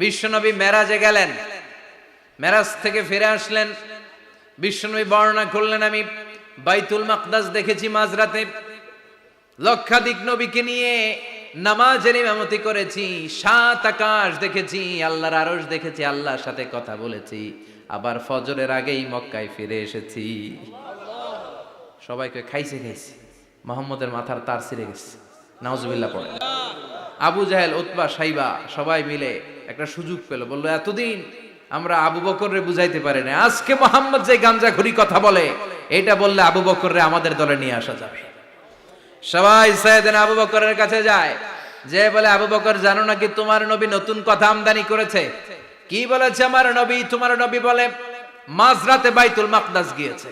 বিশ্বনবী মেরাজে গেলেন, মেরাজ থেকে ফিরে আসলেন। বিশ্বনবী বর্ণনা করলেন, আমি বাইতুল মাকদাস দেখেছি মাঝরাতে, লক্ষাধিক নবীকে নিয়ে নামাজের ইমামতি করেছি, 7 আকাশ দেখেছি, আল্লাহর আরশ দেখেছি, আল্লাহর সাথে কথা বলেছি, আবার ফজরের আগেই মক্কায় ফিরে এসেছি। সবাইকে খাইছে খাইছে, মুহাম্মদের মাথার তার ছিঁড়ে গেছে, নাউজুবিল্লাহ পড়ে। আবু জাহেল, উতবা, সাইবা সবাই মিলে একটা সুযোগ পেল, বলল এতদিন আমরা আবু বকররে বুঝাইতে পারি না, আজকে মুহাম্মদ যে গাঞ্জাখুরি কথা বলে এটা বললে আবু বকররে আমাদের দলে নিয়ে আসা যাবে। সবাই সাইয়েদনা আবু বকরের কাছে যায়, যে বলে আবু বকর জানো নাকি তোমার নবী নতুন কথা আমদানি করেছে? কি বলেছে আমার নবী? তোমার নবী বলে মাঝরাতে বাইতুল মাকদাস গিয়েছে।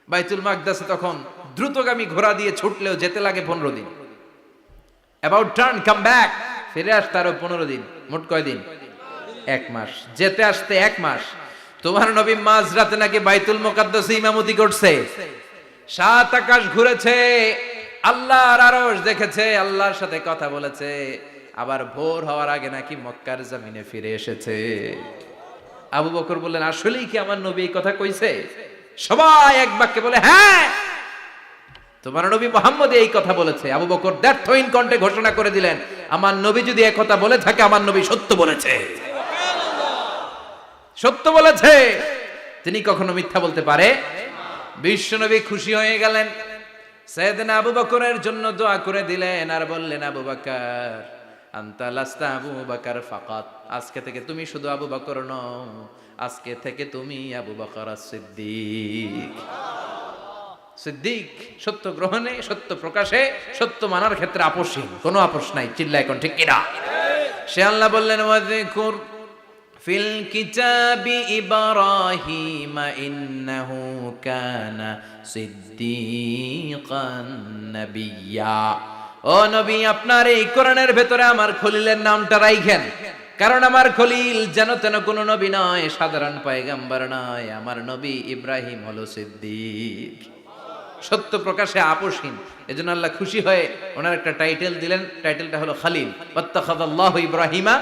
বাইতুল মাকদাসে তখন দ্রুতগামী ঘোড়া দিয়ে ছুটলেও যেতে লাগে 15 দিন। অ্যাবাউট টার্ন কাম ব্যাক, ফিরে আসতে আরো 15 দিন, মোট কয় দিন? 1 মাস, যেতে আসতে 1 মাস। তোমার নবী মাঝরাতে নাকি বাইতুল মুকাদ্দাসে ইমামতি করছে, 7 আকাশ ঘুরেছে, আল্লাহর আরশ দেখেছে, আল্লাহর সাথে কথা বলেছে, আবার ভোর হওয়ার আগে নাকি মক্কার জমিনে ফিরে এসেছে। আবু বকর বললেন আসলেই কি আমার নবী এই কথা কইছে? সবাই এক বাক্যে বলে হ্যাঁ, তোমার নবী মুহাম্মদ এই কথা বলেছে। আবু বকর দ্ব্যর্থহীন কণ্ঠে ঘোষণা করে দিলেন, আমার নবী যদি এই কথা বলে থাকে, আমার নবী সত্য বলেছে, সত্য বলেছে, তিনি কখনো মিথ্যা বলতে পারে। বিশ্বনবী খুশি হয়ে গেলেন, সাইয়েদনা আবু বকরের জন্য দোয়া করে দিলেন, আর বললেন আবু বকর আনতা লাস্তা আবু বকর ফাকাত, আজকে থেকে তুমি শুধু আবু বকর নও, আজকে থেকে তুমি আবু বকর সিদ্দিক। সিদ্দিক সত্য গ্রহণে, সত্য প্রকাশে, সত্য মানার ক্ষেত্রে আপোষহীন, কোনো আপোষ নাই। চিল্লায় এখন ঠিক কিনা? সে আল্লাহ বললেন ওয়াযকুর ফিল কিতাবি ইব্রাহিম ইন্নাহু কানা সিদ্দিকান নাবিয়্যা। ও নবী, আপনার এই কোরআনের ভেতরে আমার খলিলের নামটা রাখেন, কারণ আমার খলিল যেন তেন কোনো নবী নয়, সাধারণ পয়গম্বর নয়, আমার নবী ইব্রাহিম হলো সিদ্দিক, সত্য প্রকাশে আপোষহীন। এজন্য আল্লাহ খুশি হয়ে ওনার একটা টাইটেল দিলেন, টাইটেলটা হলো খলিল। ওয়াত্তাখাযাল্লাহু ইব্রাহিমা,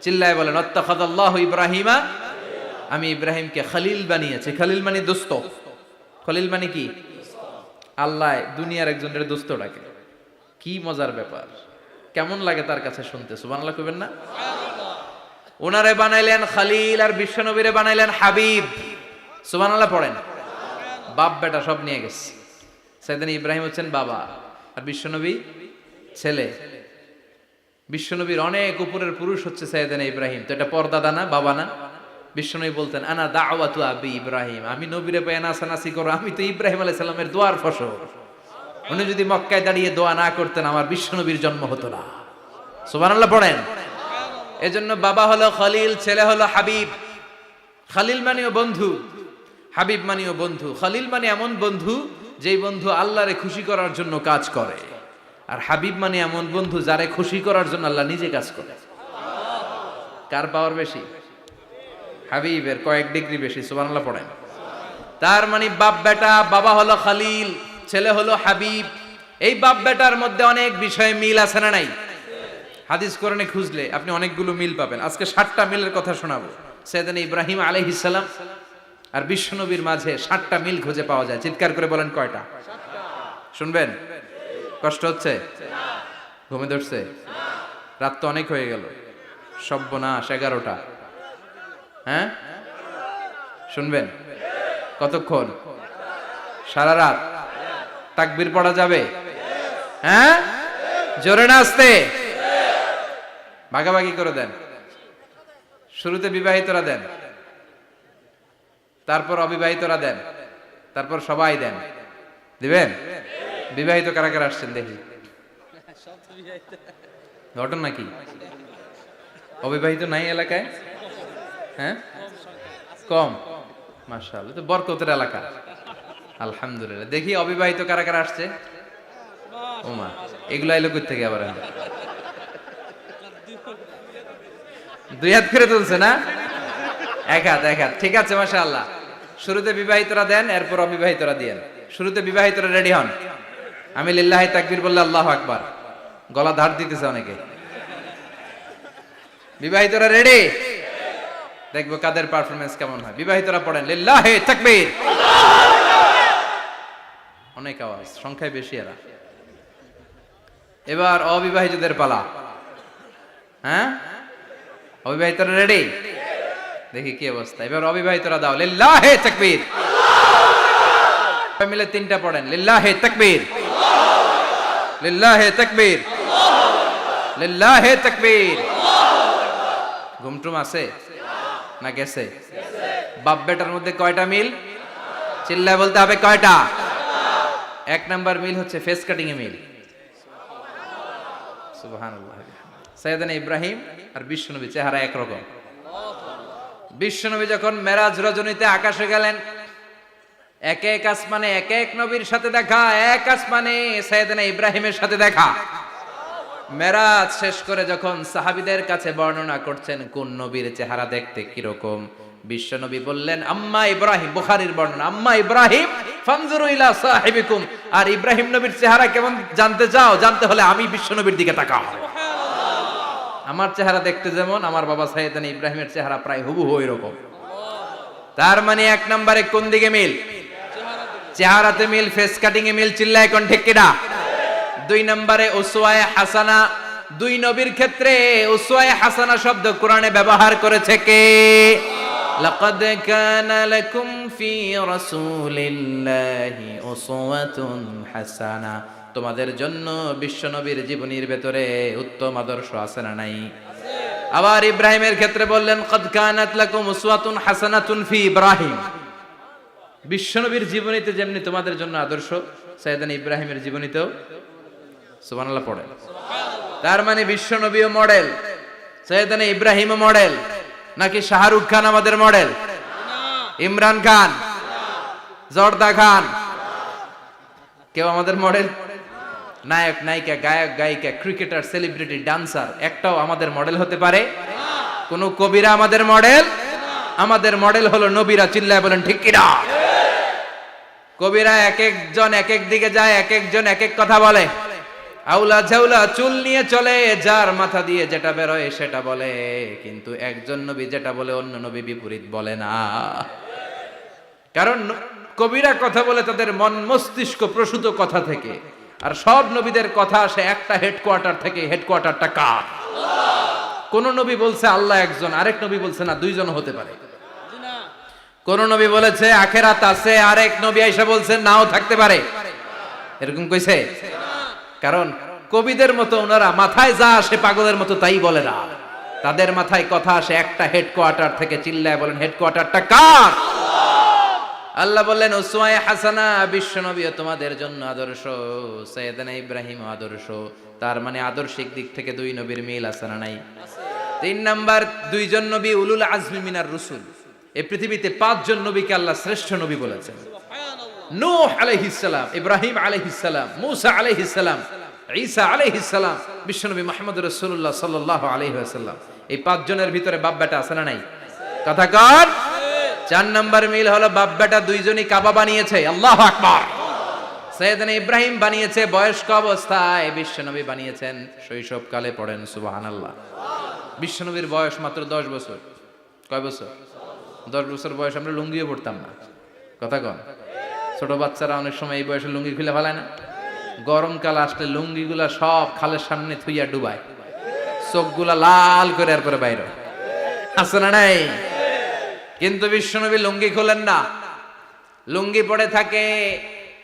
চিল্লায় বলেন ওয়াত্তাখাযাল্লাহু ইব্রাহিমা, আমি ইব্রাহিমকে খলিল বানিয়েছি। খলিল মানে দোস্ত। খলিল মানে কি? আল্লাহ দুনিয়ার একজনের দোস্ত ডাকে, কি মজার ব্যাপার, কেমন লাগে তার কাছে শুনতে? সুবহানাল্লাহ কইবেন না? ওনারে বানাইলেন খলিল, আর বিশ্বনবীরে বানাইলেন হাবিব। সুবহানাল্লাহ পড়েন। বাপ বেটা সব নিয়ে গেছে। সাইয়েদনা ইব্রাহিম হচ্ছেন বাবা, আর বিশ্বনবী ছেলে। বিশ্বনবীর অনেক উপরের পুরুষ হচ্ছে সাইয়েদনা ইব্রাহিম, তো এটা পরদাদা না, বাবা না? বিশ্বনবী বলতেন আনা দাওয়াতু আবি ইব্রাহিম, আমি নবীরে পেয়ে নাসানাসি করো, আমি তো ইব্রাহিম আলাইহিস সালামের দোয়ার ফসল। উনি যদি মক্কায় দাঁড়িয়ে দোয়া না করতেন, আমার বিশ্বনবীর জন্ম হতো না। সুবহানাল্লাহ পড়েন। এজন্য বাবা হলো খলিল, ছেলে হলো হাবিব। খলিল মানেও বন্ধু, হাবিব মানেও বন্ধু। খলিল মানে এমন বন্ধু যেই বন্ধু আল্লাহরে খুশি করার জন্য কাজ করে, আর হাবিব মানে এমন বন্ধু যারে খুশি করার জন্য আল্লাহ নিজে কাজ করে। কার পাওয়ার বেশি? হাবিবের কয়েক ডিগ্রি বেশি। সুবহানাল্লাহ পড়েন। তার মানে বাপ বেটা, বাবা হলো খলিল, ছেলে হলো হাবিব। এই বাপ বেটার মধ্যে অনেক বিষয়ে মিল আছে না নাই? হাদিস কোরআনে খুঁজলে আপনি অনেকগুলো মিল পাবেন। আজকে 7টা মিলের কথা শোনাবো। সাইয়েদনা ইব্রাহিম আলাইহিস সালাম আর বিশ্বনবীর মাঝে 7টা মিল খুঁজে পাওয়া যায়। চিৎকার করে বলেন কয়টা? শুনবেন? কষ্ট হচ্ছে? ঘুমে ধরছে? রাত তো অনেক হয়ে গেল, সর্বনাশ 11টা। হ্যাঁ শুনবেন? কতক্ষণ? সারা রাত? তাকবীর পড়া যাবে? হ্যাঁ জোরে না আস্তে? ভাগাভাগি করে দেন। শুরুতে বিবাহিতরা দেন, তারপর অবিবাহিতরা দেন, তারপর সবাই দেন। দিবেন? বিবাহিত কারা কারা আসছেন দেখি? ঘটনা নাকি? অবিবাহিত নাই এলাকায়? হ্যাঁ কম, মাশাআল্লাহ, তো বরকতের এলাকা। আলহামদুলিল্লাহ। দেখি অবিবাহিত কারা কারা আসছে? ওমা, এগুলো আইলো কই থেকে আবার? 2 হাত করে তুলছে না? 1 হাত, 1 হাত। ঠিক আছে, মাশাআল্লাহ। শুরুতে বিবাহিতরা দেন, এরপর অবিবাহিতরা দিয়েন। শুরুতে বিবাহিতরা রেডি হন। আমি লিল্লাহি তাকবীর বললে আল্লাহু আকবার। গলা ধার দিতেছে অনেকে। বিবাহিতরা রেডি? দেখবো কাদের পারফরমেন্স কেমন হয়। বিবাহিতরা পড়েন লিল্লাহি তাকবীর। অনেক আওয়াজ, সংখ্যায় বেশি এরা। এবার অবিবাহিতদের পালা। হ্যাঁ, অবিবাহিতরা রেডি? দেখি কি অবস্থা। এবার অবিবাহিতরা দাও লিল্লাহি তাকবীর। মিলে তিনটা পড়েন লিল্লাহি তাকবীর, লিল্লাহি তাকবীর, লিল্লাহি তাকবীর। ঘুমটুম আছে না গেছে? বাপ বেটার মধ্যে কয়টা মিল? চিল্লায় বলতে হবে কয়টা? এক নাম্বার মিল হচ্ছে ফেস কাটিং এ মিল। সুবহানাল্লাহ। সাইয়েদনা ইব্রাহিম আর বিশ্বনবী চেহারা একরকম। বিশ্বনবী যখন মেরাজ রজনীতে আকাশে গেলেন, এক এক আসমানে এক এক নবীর সাথে দেখা, এক আসমানে সাইয়েদনা ইব্রাহিমের সাথে দেখা। মেরাজ শেষ করে যখন সাহাবীদের কাছে বর্ণনা করছেন কোন নবীর চেহারা দেখতে কিরকম, বিশ্বনবী বললেন আম্মা ইব্রাহিম, বুখারীর বর্ণনা, আম্মা ইব্রাহিম ফানজুরু ইলা সাহিবিকুম। আর ইব্রাহিম নবীর চেহারা কেমন জানতে চাও? জানতে হলে আমি বিশ্বনবীর দিকে তাকাও। আমার চেহারা দেখতে যেমন, আমার বাবা সাইয়েদনা ইব্রাহিমের চেহারা প্রায় হুবহু এরকম। তার মানে এক নম্বরে কোন দিকে মিল? চেহারাতে মিল, ফেস কাটিং এ মিল। চিল্লায় কোন ঠিক কিনা? দুই নম্বরে উসওয়ায়ে হাসানা। দুই নবীর ক্ষেত্রে উসওয়ায়ে হাসানা শব্দ কোরআনে ব্যবহার করেছে কে? লাকাদ কানা লাকুম ফি রাসূলিল্লাহি উসওয়াতুন হাসানা। তোমাদের জন্য বিশ্বনবীর জীবনীর ভেতরে উত্তম আদর্শ আছে না নাই? আবার ইব্রাহিমের ক্ষেত্রে বললেন কাদ কানাত লাকুম উসওয়াতুন হাসানাতুন ফি ইব্রাহিম। বিশ্বনবীর জীবনীতে যেমনি তোমাদের জন্য আদর্শ, সাইয়েদনা ইব্রাহিমের জীবনীতেও। সুবহানাল্লাহ পড়ে। তার মানে বিশ্বনবীও মডেল, সাইয়েদনা ইব্রাহিমও মডেল। নাকি শাহরুখ খান আমাদের মডেল? ইমরান খান, জর্দা খান, কেউ আমাদের মডেল? নায়ক নায়িকা, গায়ক গায়িকা, ক্রিকেটার, সেলিব্রিটি, ডান্সার একটাও আমাদের মডেল হতে পারে? কোন কবিরা আমাদের মডেল? আমাদের মডেল হলো নবীরা। চিল্লায় বলেন ঠিক কিনা? কবিরা এক একজন এক এক দিকে যায়, এক একজন এক এক কথা বলে। আউলা ঝাউলা চুল নিয়ে চলে, যার মাথা দিয়ে যেটা বেরোয় সেটা বলে। কিন্তু একজন নবী যেটা বলে অন্য নবী বিপরীত বলে না। কারণ কবিরা কথা বলে তাদের মন মস্তিষ্ক প্রসূত কথা থেকে, আর সব নবীদের কথা আসে একটা হেডকোয়ার্টার থেকে। হেডকোয়ার্টারটা কার? কোন নবী বলছে আল্লাহ একজন, আরেক নবী বলছে না দুইজন হতে পারে। কোন নবী বলেছে আখেরাত আছে, আরেক নবী আইসা বলছে নাও থাকতে পারে। এরকম কইছে? কারণ কবিদের মতো ওনারা মাথায় যা আসে পাগলের মতো তাই বলে না। তাদের মাথায় কথা আসে একটা হেডকোয়ার্টার থেকে। চিল্লায় বলেন হেডকোয়ার্টারটা কার? আল্লাহ বললেন উসওয়ায়ে হাসানা, বিশ্বনবীও তোমাদের জন্য আদর্শ, সাইয়েদনা ইব্রাহিম আদর্শ। তার মানে আদর্শিক দিক থেকে দুই নবীর মিল আছে না নাই? তিন নাম্বার, দুইজন নবী উলুল আজমি মিনার রুসুল। এই পৃথিবীতে পাঁচজন নবীকে আল্লাহ শ্রেষ্ঠ নবী বলেছেন। নূহ আলাইহিস সালাম, ইব্রাহিম আলাইহিস সালাম, মূসা আলাইহিস সালাম, ঈসা আলাইহিস সালাম, বিশ্বনবী মুহাম্মদ রাসূলুল্লাহ সাল্লাল্লাহু আলাইহি ওয়াসাল্লাম। এই পাঁচজনের ভিতরে বাপ বেটা আছে না নাই? কথা কর। চার নাম্বার মিল হলো বাপ বেটা দুইজনই কাবা বানিয়েছে। আল্লাহু আকবার। সাইয়েদনা ইব্রাহিম বানিয়েছে বয়স্ক অবস্থায়, বিশ্বনবী বানিয়েছেন শৈশবকালে। পড়েন সুবহানাল্লাহ। বিশ্বনবীর বয়স মাত্র 10 বছর। কয় বছর? 10 বছর বয়স আমরা লুঙ্গিও পড়তাম না। কথা কন। ছোট বাচ্চারা অনেক সময় এই বয়সে লুঙ্গি খুলে ফেলায় না? গরমকাল আসলে লুঙ্গিগুলা সব খালের সামনে থুইয়া ডুবায়, চোখগুলা লাল করে এরপরে বাইরে। আছে না নাই? কিন্তু বিশ্বনবী লুঙ্গি খোলেন না, লুঙ্গি পড়ে থাকে।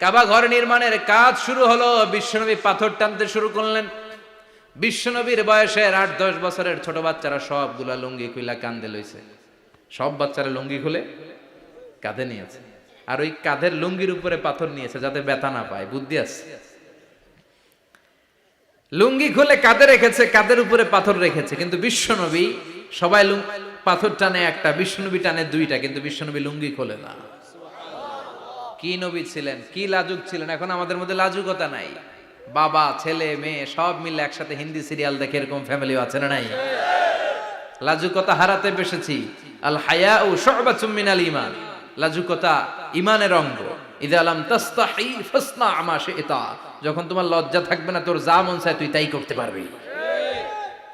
কাবা ঘর নির্মাণের কাজ শুরু হলো, বিশ্বনবী পাথর টানতে শুরু করলেন। বিশ্বনবীর বয়সের 8-10 বছরের ছোট বাচ্চারা সবগুলা লুঙ্গি খুইলা কাঁধে লইছে। সব বাচ্চারা লুঙ্গি খুলে কাঁধে নিয়েছে, আর ওই কাঁধের লুঙ্গির উপরে পাথর নিয়েছে যাতে ব্যথা না পায়। বুদ্ধি আছে। লুঙ্গি খুলে কাঁধে রেখেছে, কাঁধের উপরে পাথর রেখেছে। কিন্তু বিশ্বনবী, সবাই পাথর টানে একটা, বিশ্বনবী টানে দুইটা, কিন্তু বিশ্বনবী লুঙ্গি খোলে না। কি নবী ছিলেন, কি লাজুক ছিলেন। এখন আমাদের মধ্যে লাজুকতা নাই। বাবা ছেলে মেয়ে সব মিলে একসাথে হিন্দি সিরিয়াল দেখে, এরকম ফ্যামিলিও আছে না নাই? লাজুকতা হারাতে বসেছি। আল হায়াউ শু'বাতুম মিনাল ঈমান। লাজুকতা ঈমানের অঙ্গ। ইযা লাম তাস্তাহি ফাসনা মা শি'তা। যখন তোমার লজ্জা থাকবে না, তোর যা মন চায় তুই তাই করতে পারবি।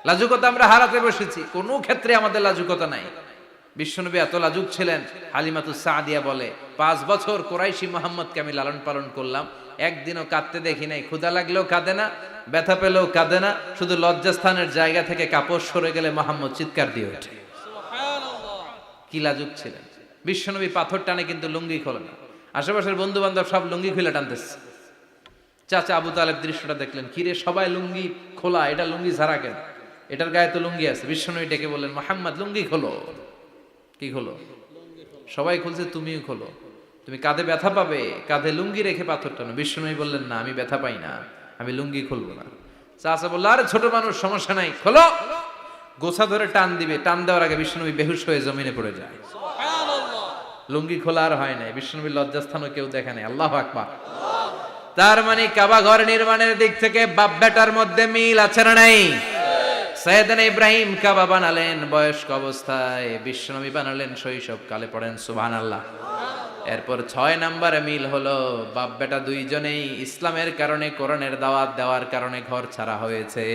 লাজুকতা আমরা হারাতে বসেছি, কোনো ক্ষেত্রে আমাদের লাজুকতা নাই। বিশ্বনবী এত লাজুক ছিলেন, হালিমাতুস সাদিয়া বলে 5 বছর কুরাইশি মুহাম্মদকে আমি লালন পালন করলাম, একদিনও কাঁদতে দেখি নাই। ক্ষুধা লাগলেও কাঁদে না, ব্যথা পেলেও কাঁদে না, শুধু লজ্জাস্থানের জায়গা থেকে কাপড় সরে গেলে মুহাম্মদ চিৎকার দিয়ে ওঠে। কি লাজুক ছিলেন বিশ্বনবী। পাথর টানে কিন্তু লুঙ্গি খোলে না। আশেপাশের বন্ধু বান্ধব সব লুঙ্গি খুলে টানতেছে। চাচা আবু তালেব দৃশ্যটা দেখলেন, কিরে সবাই লুঙ্গি খোলা, এটা লুঙ্গি ছাড়া কেন? এটার গায়ে তো লুঙ্গি আছে। বিশ্বনবী ডেকে বললেন, মুহাম্মদ লুঙ্গি খোলো। কি খোলো? সবাই খুলছে, তুমিও খোলো। তুমি কাঁধে ব্যথা পাবে, কাঁধে লুঙ্গি রেখে পাথর টানো। বিশ্বনবী বললেন, না আমি ব্যথা পাই না, আমি লুঙ্গি খুলবো না। চাচা বলল, আরে ছোট মানুষ, সমস্যা নাই, খোলো। গোছা ধরে টান দিবে, টান দেওয়ার আগে বিশ্বনবী বেহুশ হয়ে জমিনে পড়ে যায়। লুঙ্গি খোলা আর হয় নাই। বিশ্বনবীর লজ্জাস্থানও কেউ দেখে নাই। আল্লাহু আকবার। তার মানে কাবা ঘর নির্মাণের দিক থেকে বাপ বেটার মধ্যে মিল আছে না নাই? সাইয়েদনা ইব্রাহিম কাবা বানালেন বয়স্ক অবস্থায়, বিশ্বনবী বানালেন শৈশবকালে। পড়েন সুবহানাল্লাহ। এরপর 6 নম্বরে মিল হলো, বাপ বেটা দুইজনেই ইসলামের কারণে, কোরআনের দাওয়াত দেওয়ার কারণে ঘর ছাড়া হয়েছে।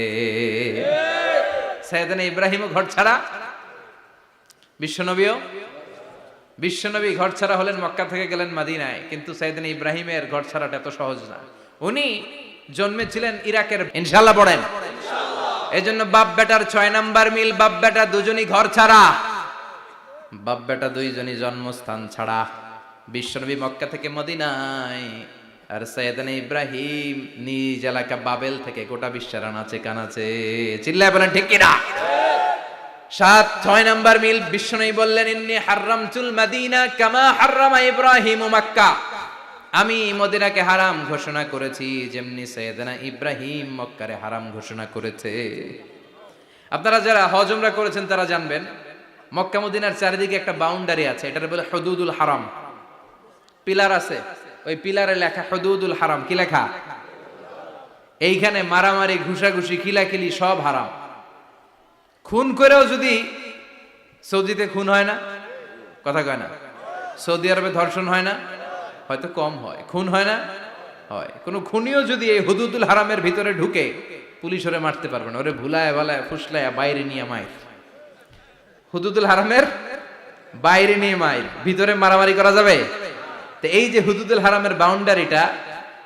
সাইয়েদনা ইব্রাহিমও ঘর ছাড়া, বিশ্বনবী ঘর ছাড়া হলেন, মক্কা থেকে গেলেন মদিনায়। কিন্তু সাইয়েদনা ইব্রাহিমের ঘর ছাড়াটা এত সহজ না। উনি জন্মেছিলেন ইরাকের। ইনশাআল্লাহ পড়েন। এজন্য বাপ বেটার 6 নাম্বার মিল, বাপ বেটা দুজনই ঘর ছাড়া, বাপ বেটা দুইজনই জন্মস্থান ছাড়া। বিশ্বনবী মক্কা থেকে মদিনায়, আর সাইয়েদনা ইব্রাহিম নিজ এলাকা বাবেল থেকে গোটা বিশ্বের আনাচে কানাচে। চিল্লায় বলেন ঠিক কিনা? 6 নাম্বার মিল, বিশ্বনবী বললেন, ইন্নী হারামতুল মাদিনা কামা হারামা ইব্রাহিম মক্কা। আমি মদিনাকে হারাম ঘোষণা করেছি যেমনি সাইয়েদনা ইব্রাহিম মক্কারে হারাম ঘোষণা করেছে। আপনারা যারা হজ উমরা করেছেন তারা জানবেন, মক্কা মদিনার চারিদিকে একটা বাউন্ডারি আছে, এটার বলে হুদুদুল হারাম। পিলার আছে, ওই পিলারে লেখা হুদুদুল হারাম। কি লেখা? এইখানে মারামারি, ঘুষাঘুষি, কিলাকিলি সব হারাম। খুন করেও যদি, সৌদিতে খুন হয় না, কথা কয় না? সৌদি আরবে ধর্ষণ হয় না? হয়তো কম হয়। খুন হয় না? হয়। কোন খুনিও যদি এই হুদুদুল হারামের ভিতরে ঢুকে, পুলিশ ওরে মারতে পারবে না। ওরে ভুলায় ভালায় ফুসলায় বাইরে নিয়ে মাইর। হুদুদুল হারামের বাইরে নিয়ে মাইর, ভিতরে মারামারি করা যাবে? তো এই যে হুদুদুল হারামের বাউন্ডারিটা,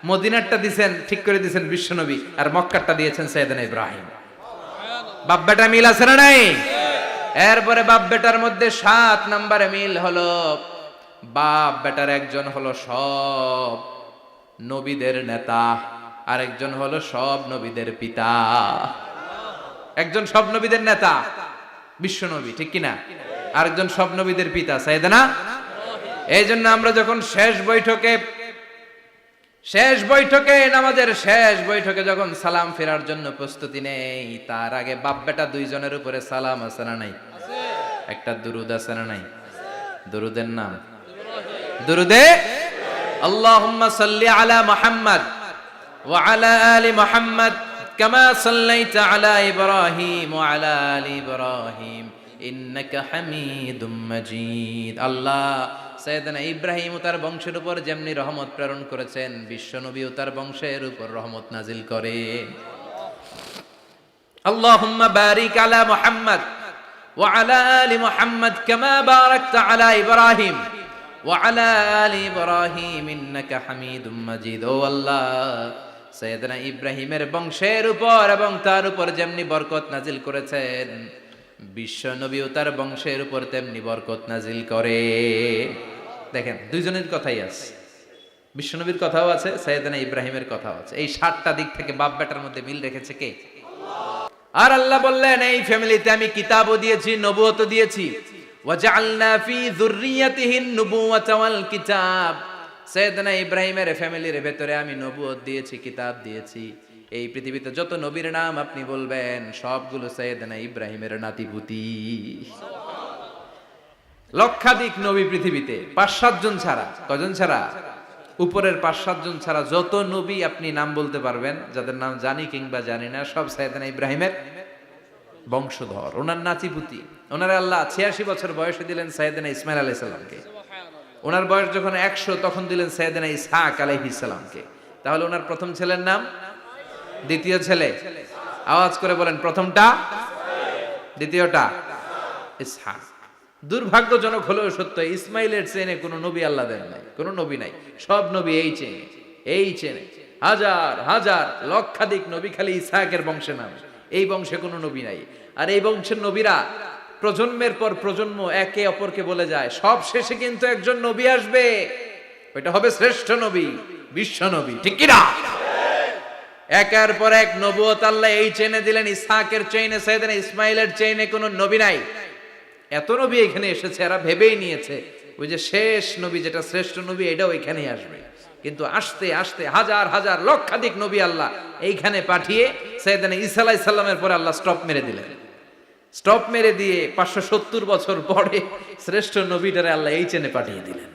মদিনারটা দিয়েছেন, ঠিক করে দিয়েছেন বিশ্বনবী, আর মক্কারটা দিয়েছেন সাইয়েদনা ইব্রাহিম। বাপ বেটা মিল আছে না নাই? এরপরে বাপ বেটার মধ্যে 7 নম্বরে মিল হলো, বাপ বেটার একজন হলো সব নবীদের নেতা, আর একজন হলো সব নবীদের পিতা। একজন সব নবীদের নেতা বিশ্বনবী, ঠিক কিনা? আরেকজন সব নবীদের পিতা সাইয়েদনা। এই জন্য আমরা যখন শেষ বৈঠকে নামাজের শেষ বৈঠকে যখন সালাম ফেরার জন্য প্রস্তুতি নেই, তার আগে বাপ বেটা দুইজনের উপরে সালাম আছে না নাই? একটা দুরুদ আছে না নাই? দুরুদের নাম দুরুদে আল্লাহুম্মা সাল্লি আলা মুহাম্মদ ওয়া আলা আলি মুহাম্মদ কামা সাল্লাইতা আলা ইব্রাহিম ওয়া আলা আলি ইব্রাহিম ইন্নাকা হামিদুম মাজিদ। আল্লাহ সাইয়েদনা ইব্রাহিম ও তার বংশের উপর যেমনি রহমত প্রেরণ করেছেন, বিশ্বনবী ও তার বংশের উপর রহমত নাজিল করে। আল্লাহুম্মা বারিক আলা মুহাম্মদ ওয়া আলা আলি মুহাম্মদ কামা বারাকতা আলা ইব্রাহিম ওয়া আলা আলি ইব্রাহিম ইন্নাকা হামিদুম মাজিদ। ও আল্লাহ, সাইয়েদনা ইব্রাহিমের বংশের উপর এবং তার উপর যেমনি বরকত নাজিল করেছেন, বিশ্বনবী ও তার বংশের উপর তেমনি বরকত নাজিল করে। দেখেন, দুইজনের কথাই আছে, বিশ্বনবীর কথাও আছে, সাইয়েদনা ইব্রাহিমের কথাও আছে। এই 7টা দিক থেকে বাপ বেটার মধ্যে মিল রেখেছে কে? আর আল্লাহ বললেন, এই ফ্যামিলিতে আমি কিতাবও দিয়েছি, নবুয়তও দিয়েছি। ওয়াজআলনা ফি যুররিয়াতিহিন নুবুওয়াতা ওয়াল কিতাব। সাইয়েদনা ইব্রাহিমের ফ্যামিলির ভেতরে আমি নবুয়ত দিয়েছি, কিতাব দিয়েছি। এই পৃথিবীতে যত নবীর নাম আপনি বলবেন, সবগুলো সাইয়েদনা ইব্রাহিমের নাতিপুতি। লক্ষাধিক নবী পৃথিবীতে, 5-7 জন ছাড়া। কজন ছাড়া? উপরের 5-7 জন ছাড়া যত নবী আপনি নাম বলতে পারবেন, যাদের নাম জানি কিংবা জানি না, সব সাইয়েদনা ইব্রাহিমের বংশধর, ওনার নাতিপুতি। ওনার আল্লাহ 86 বছর বয়সে দিলেন সাইয়েদনা ইসমাইল আলাইহিস সালামকে। ওনার বয়স যখন 100 তখন দিলেন সাইয়েদনা ইসহাক আলাইহিস সালামকে। তাহলে ওনার প্রথম ছেলের নাম, দ্বিতীয় ছেলে, আওয়াজ করে বলেন প্রথমটা দ্বিতীয়টা ইসহাক। দুর্ভাগ্যজনক হলেও সত্য, ইসমাইলের চেনে কোনো নবী আল্লাহ দেন নাই, কোনো নবী নাই। সব নবী এই চেনে হাজার হাজার লক্ষাধিক নবী খালি ইসহাকের বংশে নামে। এই বংশে কোনো নবী নাই। আর এই বংশের নবীরা প্রজন্মের পর প্রজন্ম একে অপরকে বলে যায়, সব শেষে কিন্তু একজন নবী আসবে, ওইটা হবে শ্রেষ্ঠ নবী, বিশ্ব নবী, ঠিক কি না? একের পর এক নবুয়ত আল্লাহ এই চেনে দিলেন। ইসহাকের চেইনে সাইয়েদনা ইসমাইলের চেইনে কোনো নবী নাই। এত নবী এখানে এসেছে, এরা ভেবেই নিয়েছে ওই যে শেষ নবী যেটা শ্রেষ্ঠ নবী এটাও এখানেই আসবে। কিন্তু আস্তে আস্তে হাজার হাজার লক্ষাধিক নবী আল্লাহ এইখানে পাঠিয়ে সাইয়েদনা ঈসা আলাইহিস সালামের পরে আল্লাহ স্টপ মেরে দিলেন। স্টপ মেরে দিয়ে 570 বছর পরে শ্রেষ্ঠ নবীটারে আল্লাহ এই চেনে পাঠিয়ে দিলেন।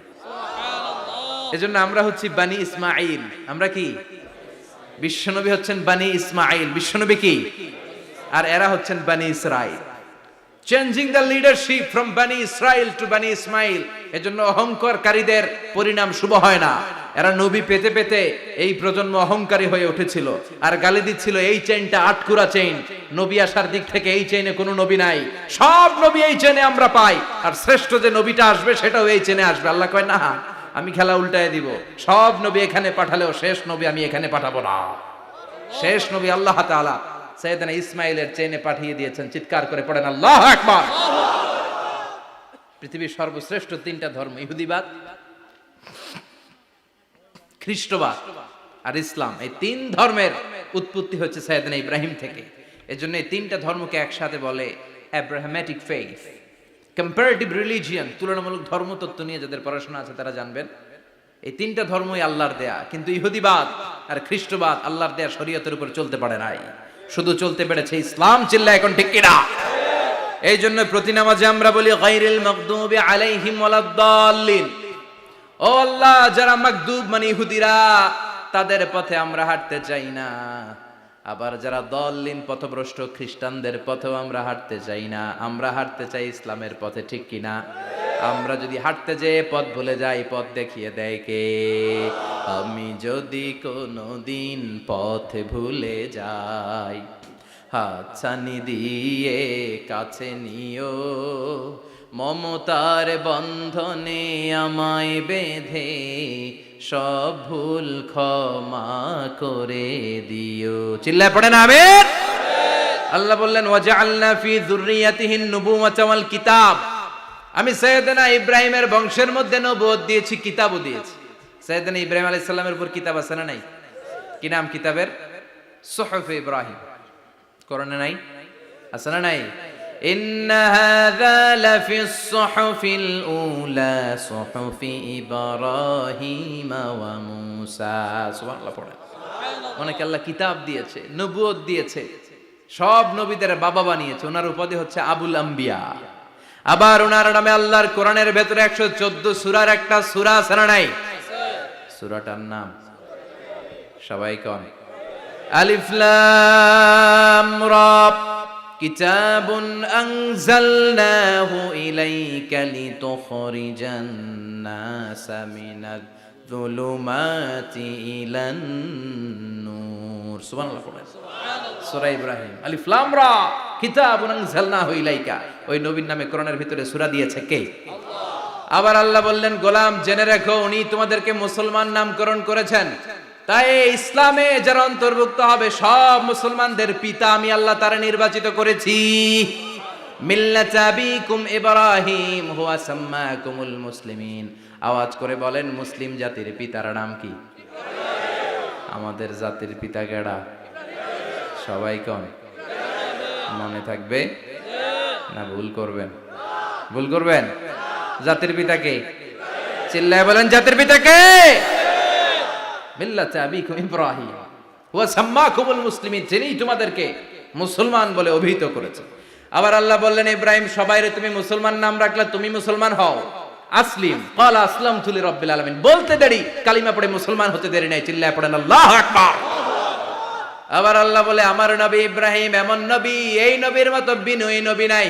এজন্য আমরা হচ্ছি বানি ইসমাইল। আমরা কি? বিশ্বনবী হচ্ছেন বানি ইসমাইল, বিশ্বনবী কি? আর এরা হচ্ছেন বানি Israil. Changing the leadership from বানি ইসরাইল টু বানি ইসমাইল। এজন্য অহংকারকারীদের পরিণাম শুভ হয় না। এরা নবী পেতে পেতে এই প্রজন্ম অহংকারী হয়ে উঠেছিল আর গালি দিচ্ছিল এই চেইনটা আটকুরা চেইন, নবী আসার দিক থেকে এই চেইনে কোনো নবী নাই, সব নবী এই চেইনে আমরা পাই, আর শ্রেষ্ঠ যে নবীটা আসবে সেটাও এই চেইনে আসবে। আল্লাহ কয় না, আমি খেলা উল্টায় দিব, সব নবী এখানে পাঠালেও শেষ নবী আমি এখানে পাঠাবো না। শেষ নবী আল্লাহ তাআলা সাইয়েদনা ইসমাইলের চেইনে পাঠিয়ে দিয়েছেন। চিৎকার করে পড়েন আল্লাহু আকবার। পৃথিবীর সর্বশ্রেষ্ঠ তিনটা ধর্ম, ইহুদিবাদ, খ্রিস্টবাদ আর ইসলাম, এই তিন ধর্মের উৎপত্তি হচ্ছে সাইয়েদনা ইব্রাহিম থেকে। এজন্য এই তিনটা ধর্মকে একসাথে বলে আব্রাহামেটিক ফেইথ, কম্পারেটিভ রিলিজিয়ন। তুলনামূলক ধর্মতত্ত্ব নিয়ে যাদের পড়াশোনা আছে তারা জানবেন এই তিনটা ধর্মই আল্লাহর দেয়া। কিন্তু ইহুদিবাদ আর খ্রিস্টবাদ আল্লাহর দেয়া শরীয়তের উপর চলতে পারে নাই, শুধু চলতে পেরেছে ইসলাম। চিল্লা এখন ঠিক কিনা? এই জন্য প্রতি নামাজে আমরা বলি গায়রিল মাগদুবি আলাইহিম ওয়ালাদ-দাল্লিন। ও আল্লাহ, যারা মাগদুব মানে ইহুদিরা, তাদের পথে আমরা হাঁটতে চাই না। আবার যারা দল্লিন পথভ্রষ্ট খ্রিস্টানদের পথেও আমরা হাঁটতে চাই না। আমরা হাঁটতে চাই ইসলামের পথে, ঠিক কিনা? আমরা যদি হাঁটতে যেয়ে পথ ভুলে যাই, পথ দেখিয়ে দেয় কে? আমি যদি কোনোদিন পথ ভুলে যাই, হাতছানি দিয়ে কাছে নিও, মমতার বন্ধনে আমায় বেঁধে সব ভুল ক্ষমা করে দিও। চিল্লায় পড়েন আমিন। আল্লাহ বললেন ওয়াজআলনা ফি যুররিয়াতিহিন নুবুওয়াতা ওয়াল কিতাব। আমি সাইয়েদনা ইব্রাহিমের বংশের মধ্যে নবুয়ত দিয়েছি, কিতাবও দিয়েছি। সাইয়েদনা ইব্রাহিম আলাইহিস সালামের উপর কিতাব আছে না নাই? কি নাম কিতাবের? সুহুফ ইব্রাহিম। কোরআনে নাই? আছে না নাই? ইন্না হাযা লাফিস সুহুফিল উলা সুহুফি ইব্রাহিম ওয়া মূসা। সুবহানাল্লাহ পড়েন। অনেক আল্লাহ কিতাব দিয়েছে, নবুয়ত দিয়েছে, সব নবীদের বাবা বানিয়েছে। ওনার উপাধি হচ্ছে আবুল আম্বিয়া। আবার ওনার নামে আল্লাহর কোরআনের ভেতরে 114 সূরার একটা সূরা আছে না নাই? সূরাটার নাম সবাই কোন? আলিফ লাম রা। কিতাবুন আনজালনাহু ইলাইকা লিতুখরিজান নাসা মিনাজ যুলুমাতি ইলান নূর। সুবহানাল্লাহ পড়েন। সূরা ইব্রাহিম আলিফ লাম রা কিতাবুন আনজালনাহু ইলাইকা। ওই নবীর নামে কোরআনের ভিতরে সূরা দিয়েছে কে? আল্লাহ। আবার আল্লাহ বললেন গোলাম জেনে রাখো উনি তোমাদেরকে মুসলমান নামকরণ করেছেন, তাই ইসলামে যারা অন্তর্ভুক্ত হবে সব মুসলমানদের পিতা আমি আল্লাহ তারা নির্বাচিত করেছি। মিল্লাত আবিকুম ইব্রাহিম হুয়া সাম্মাকুমুল মুসলিমিন। আওয়াজ করে বলেন মুসলিম জাতির পিতার নাম কি? আমাদের জাতির পিতা কেডা? সবাই কোন? মনে থাকবে না ভুল করবেন? ভুল করবেন? জাতির পিতা কে? চিল্লায় বলেন জাতির পিতা কে? মিল্লাত আবিকুম ইব্রাহিম ওয়া সাম্মাকুমুল মুসলিমিন, যিনি তোমাদেরকে মুসলমান বলে অভিহিত করেছে। আবার আল্লাহ বললেন ইব্রাহিম সবাইরে তুমি মুসলমান নাম রাখলে তুমি মুসলমান হও। আসলিম ক্বালা আসলামতু লিরাব্বিল আলামিন, বলতে দেরি কালিমা পড়ে মুসলমান হতে দেরি নাই। চিল্লায় পড়েন আল্লাহু আকবার। আবার আল্লাহ বলে আমার নবী ইব্রাহিম এমন নবী, এই নবীর মতো বিনয়ী নবী নাই।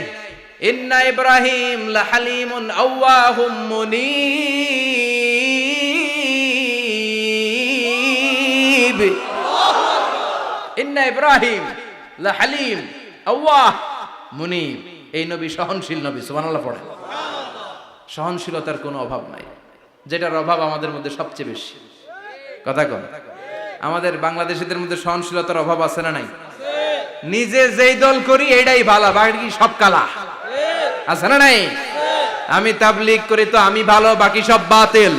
ইন্না ইব্রাহিম লাহালিমুন আওয়াহুম মুনীব। ইন্না ইব্রাহিম লাহালিম আওয়াহ মুনিব। এই নবী সহনশীল নবী, সুবহানাল্লাহ পড়ে। সহনশীলতার কোনো অভাব নাই, যেটার অভাব আমাদের মধ্যে সবচেয়ে বেশি। কথা কন, আমাদের বাংলাদেশিদের মধ্যে সহনশীলতার অভাব আছে না নাই? নিজে যেই দল করি এটাই ভালো, বাকি সব কালা, আছে না নাই? আমি তাবলীগ করি তো আমি ভালো, বাকি সব বাতিল।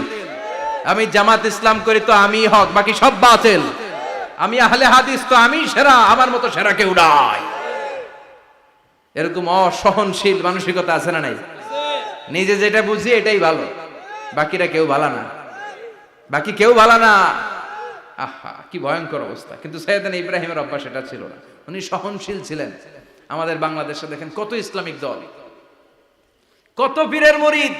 আমি জামাত ইসলাম করি তো আমি হক, বাকি সব বাতিল। আমি আহলে হাদিস তো আমি সেরা, আমার মতো সেরা কেউ নাই। এরকম অসহনশীল মানসিকতা আছে না নাই? নিজে যেটা বুঝি এটাই ভালো, বাকিরা কেউ ভালো না, বাকি কেউ ভালো না। আহা, কি ভয়ঙ্কর অবস্থা। কিন্তু সাইয়েদনা ইব্রাহিমের অভ্যাস এটা ছিল না, উনি সহনশীল ছিলেন। আমাদের বাংলাদেশে দেখেন কত ইসলামিক দল, কত পীরের মুরিদ,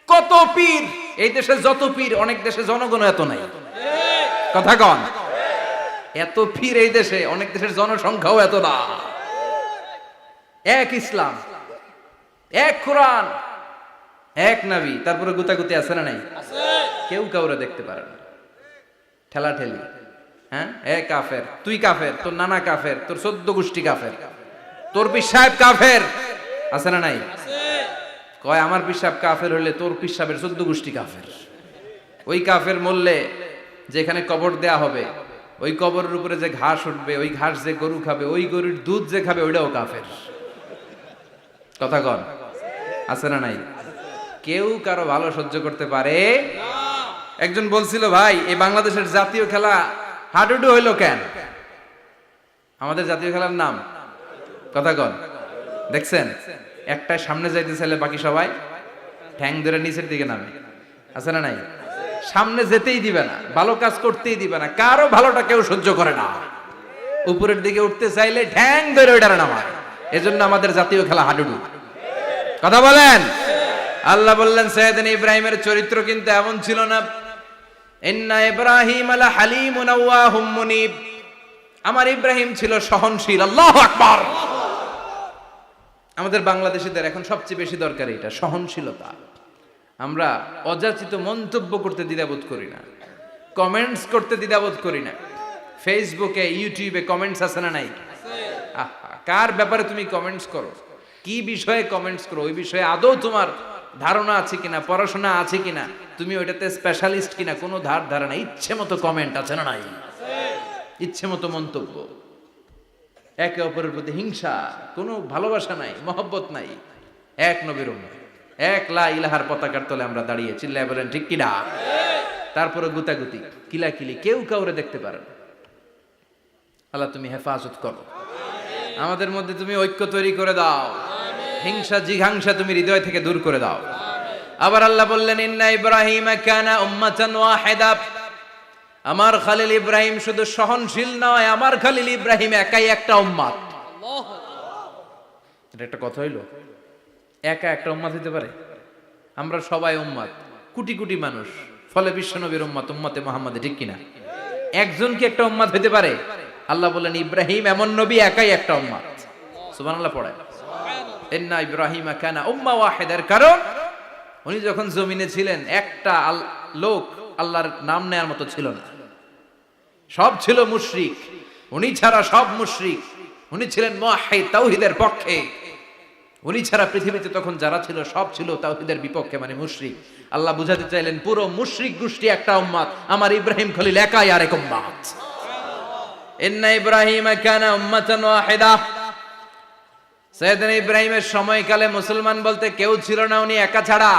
কত পীর। এই দেশে যত পীর, অনেক দেশে জনগণ এত নাই। কথা কন, এত পীর এই দেশে, অনেক দেশের জনসংখ্যাও এত না। এক ইসলাম, এক কোরআন, এক নবী, তারপরে গুতাগুতি আছে না নাই? কেউ কাউরে দেখতে পারে না, ঠেলা ঠেলি। হ্যাঁ, এ কাফের, তুই কাফের, তোর নানা কাফের, তোর 14 গোষ্ঠী কাফের, তোর পীর সাহেব কাফের, আছে না নাই? কয় আমার পীর সাহেব কাফের হলে তোর পীর সাহেবের 14 গোষ্ঠী কাফের। ওই কাফের মরলে যেখানে কবর দেয়া হবে, ওই কবরের উপরে যে ঘাস উঠবে, ওই ঘাস যে গরু খাবে, ওই গরুর দুধ যে খাবে, ওইটাও কাফের। কথা কন, আছে না নাই? কেউ কারো ভালো সহ্য করতে পারে না। একজন বলছিল, ভাই এই বাংলাদেশের জাতীয় খেলা হাডুডু হইলো কেন? আমাদের জাতীয় খেলার নাম, কথা কন, দেখছেন? একটা সামনে যাইতে চাইলে বাকি সবাই ঠ্যাং ধরে নিচের দিকে নামে, আছে না নাই? সামনে যেতেই দিবে না, ভালো কাজ করতেই দিবে না, কারো ভালোটা কেউ সহ্য করে না। উপরের দিকে উঠতে চাইলে ঠ্যাং ধরে ওইটারে নামায়। এজন্য আমাদের জাতীয় খেলা হাডুডু। কথা বলেন। আল্লাহ বললেন সাইয়েদনা ইব্রাহিমের চরিত্র কিন্তু এমন ছিল না। ইন্না ইব্রাহিম আলা হালিমুন আওয়াহুম মুনিব। আমার ইব্রাহিম ছিল সহনশীল। আল্লাহু আকবার। আমাদের বাংলাদেশিদের এখন সবচেয়ে বেশি দরকার এটা, সহনশীলতা। আমরা অযাচিত মন্তব্য করতে দ্বিধাবোধ করি না, কমেন্টস করতে দ্বিধাবোধ করি না। ফেসবুকে, ইউটিউবে কমেন্টস আছে না নাই? কার ব্যাপারে তুমি কমেন্টস করো, কি বিষয়ে কমেন্টস করো, ওই বিষয়ে আদৌ তোমার ধারণা আছে কিনা, পড়াশোনা আছে কিনা, তুমি ওইটাতে স্পেশালিস্ট কিনা, কোনো ধারণা। ইচ্ছে মতো কমেন্ট আছে না নাই? ইচ্ছে মতো মন্তব্য, একে অপরের প্রতি হিংসা, কোনো ভালোবাসা নাই, মহব্বত নাই। এক নবীর উম্মত, এক লা ইলাহার পতাকার তলে আমরা দাঁড়িয়ে, চিল্লায় বলেন ঠিক কিনা? তারপরে গুতাগুতি, কিলাকিলি, কেউ কাউরে দেখতে পারে না। আল্লাহ তুমি হেফাজত করো, আমাদের মধ্যে তুমি ঐক্য তৈরি করে দাও, হিংসা জিঘাংসা তুমি হৃদয় থেকে দূর করে দাও। আবার আল্লাহ বললেন ইন্না ইব্রাহিম কানা উম্মাতান ওয়াহিদা। আমার খলিল ইব্রাহিম শুধু সহনশীল নয়, আমার খলিল ইব্রাহিম একাই একটা উম্মত। এটা একটা কথা হইলো? একা একটা উম্মত হতে পারে? আমরা সবাই উম্মত, কোটি কোটি মানুষ, ফলে বিশ্ব নবীর উম্মত, উম্মতে মুহাম্মাদে, ঠিক কিনা? একজন কি একটা উম্মত হতে পারে? আল্লাহ বলেন ইব্রাহিম এমন নবী, একাই একটা উম্মত। সুবহানাল্লাহ পড়ে। ইন্না ইব্রাহিম কানা উম্মা ওয়াহিদার কারণ উনি যখন জমিনে ছিলেন একটা লোক আল্লাহর নাম নেয়ার মতো ছিল না, সব ছিল মুশরিক। উনি ছাড়া সব মুশরিক। উনি ছিলেন মুওয়াহহিদ, তাওহীদের পক্ষে। উনি ছাড়া পৃথিবীতে তখন যারা ছিল সব ছিল তাওহীদের বিপক্ষে, মানে মুশরিক। আল্লাহ বুঝাতে চাইলেন পুরো মুশরিক গোষ্ঠী একটা উম্মত, আমার ইব্রাহিম খলিল একাই আরেক উম্মত। ইন্না ইব্রাহিম কানা উম্মাতান ওয়াহিদা। সাইয়েদনা ইব্রাহিমের সময়কালে মুসলমান বলতে কেউ ছিল না, উনি একা ছাড়া।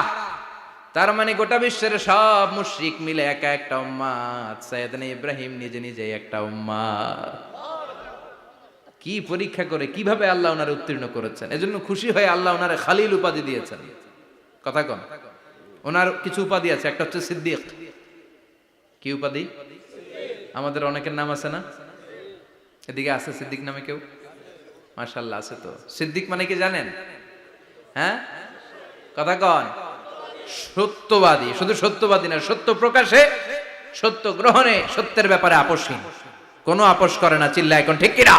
তার মানে গোটা বিশ্বের সব মুশরিক মিলে একা একটা উম্মত, সাইয়েদনা ইব্রাহিম নিজে নিজে একটা উম্মত। কি পরীক্ষা করে, কিভাবে আল্লাহ ওনারে উত্তীর্ণ করেছেন। এজন্য খুশি হয়ে আল্লাহ ওনারে খালিল উপাধি দিয়েছেন। কথা কন, ওনার কিছু উপাধি আছে, একটা হচ্ছে সিদ্দিক। কি উপাধি? আমাদের অনেকের নাম আছে না? এদিকে আছে সিদ্দিক নামে কেউ? মাশাআল্লাহ আছে তো। সিদ্দিক মানে কি জানেন? হ্যাঁ, কথা কন। সত্যবাদী। শুধু সত্যবাদী না, সত্য প্রকাশে, সত্য গ্রহণে, সত্যের ব্যাপারে আপোষহীন, কোনো আপোষ করে না। চিল্লায় এখন ঠিক কিনা?